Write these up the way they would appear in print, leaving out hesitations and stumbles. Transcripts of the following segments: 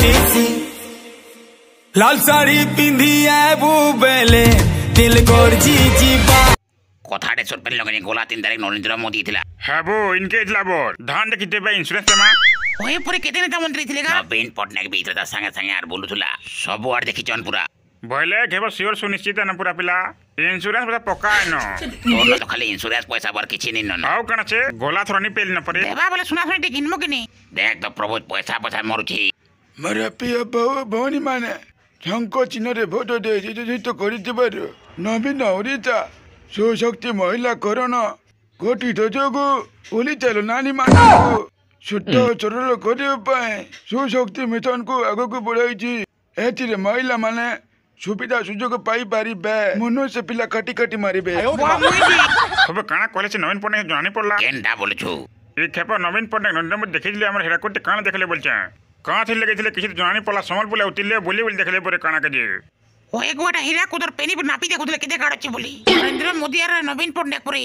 देसी लाल साड़ी पिंधी आबू बेले दिल कर जी जीवा কথাটে চোট পেলে লগেনি গোলা 3 তারিখ নরেন্দ্র মোদি থিলা হ্যাবো ইনকে লাবর ধান দেখিতে বা ইন্স্যুরেন্স তেমা ওই পরে কেতে নেতা মন্ত্রী থিলেগা নবীন পটনায়ক ভিতরে তার সঙ্গে সঙ্গে আর বলুথুলা সব আর দেখিছন পুরা বলে কেবল সিওর সুনিশ্চিত না পুরা পিলা ইন্স্যুরেন্স পুরা পকা ন তোর তো খালি ইন্স্যুরেন্স পয়সা বার কিছু নিন না আও কানাছে গোলা থরনি পেল না পরে দেবা বলে শোনা শুনি কিনমো কিনি দেখ তো প্রভু পয়সা পয়সা মরুছি মারা প্রিয় ভଉଣୀ ମାନେ ଝଙ୍କ ଚିହ୍ନରେ ଭୋଟ ଦେଇ ଜିତ କରିଥିବାରୁ ନବୀନ ଓଡ଼ିଶା ସୁଶକ୍ତି ମହିଳାକରଣ ଗଠିତ ଯୋଗୁଁ ଓଲି ଚାଲ ନାରୀମାନଙ୍କୁ ଛୋଟ ସରଳ କରିବା ପାଇଁ ସୁଶକ୍ତି ମିଶନକୁ ଆଗକୁ ବଢ଼ାଇଛି। ଏଥିରେ ମହିଳାମାନେ ସୁବିଧା ସୁଯୋଗ ପାଇପାରିବେ। ମନୁଷ୍ୟ ପିଲା କାଟି କାଟି ମାରିବେ। সবে কানা কলেছে নবীন পটনায়ক জানি পড়লা কেনটা বলছু এই খেপা নবীন পটনায়ক নরেন্দ্র মোদি দেখিলে আমার হেরা করতে কানা দেখলে বলছে কাঁ থিলে গেছিলে কিছু জানি পড়লা সম্বলপুরে উতিলে বলি বলি দেখলে পরে কানা কাজে ওই গোটা হীরা কুদর পেনি নাপি দেখুলে কেতে কাড়ছে বলি নরেন্দ্র মোদি আর নবীন পটনায়ক পরে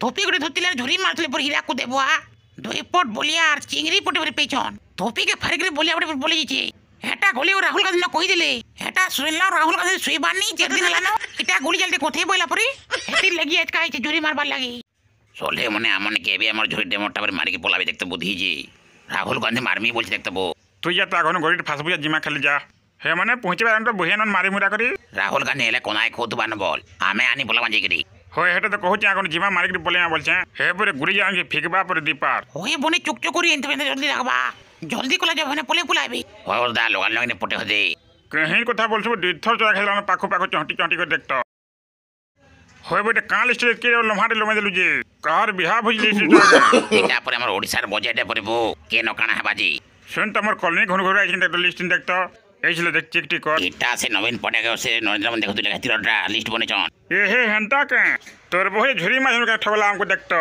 থপি গড়ে ধরতিলে ঝুরি মারতিলে পরে হীরা কু দেবো দুই পট বলিয়া আর চিংড়ি পটে পরে পেছন থপিকে ফারিকরে বলিয়া পটে বলে দিছে এটা গলি ও রাহুল গান্ধী কই দিলে এটা শুনলা রাহুল গান্ধী শুইবার নি যে দিন হলানো এটা গুলি জলতে কোথায় বইলা পরে এটি লাগি আজকে আইছে ঝুরি মারবার লাগি চলে মনে আমনে কেবি আমার ঝুরি ডেমোটা পরে মারিকে পলাবি দেখতে বুঝিছি রাহুল গান্ধী মারমি বলছে দেখতে বো তুই যা তো এখন গড়িতে ফাঁস বুঝা জিমা খেলে যা হে মানে পৌঁছবে তো বহিয়া নন মারি মুরা করি রাহুল গান্ধী এলে কোনায় খোদবান বল আমি আনি বলা মাঝে গিরি হয় হেটা তো কহুছি এখন জিমা মারিকি বলে বলছে হে পরে গুড়ি যা ফিকবা পরে দিপার ওই বনে চুক চুক করি এনতে বেঁধে জলদি রাখবা জলদি কলা যাবে না পলে পুলাবি ওর দা লোগান লগনে পটে হদে কহিন কথা বলছো দুইথর চড়া খেলা পাখো পাখো চহটি চহটি করে দেখতো হয় বটে কাল স্টেজ কে লম্হাটে লমে দিলু যে কার বিহা ভুজলি এটা পরে আমার ওড়িশার বজেটে পরে বো কে নকানা হেবাজি শুন তো আমার কলোনি ঘন ঘুরে আইছেন একটা লিস্ট দেখতো এই ছিল দেখ চেক টিক কর এটা আছে নবীন পটনায়ক সে নরেন্দ্র মোদি দেখুলে হাতিরটা লিস্ট বনেছন এ হে হেনতা কে তোর বহে ঝুরি মাঝে ঠবলা আমকো দেখতো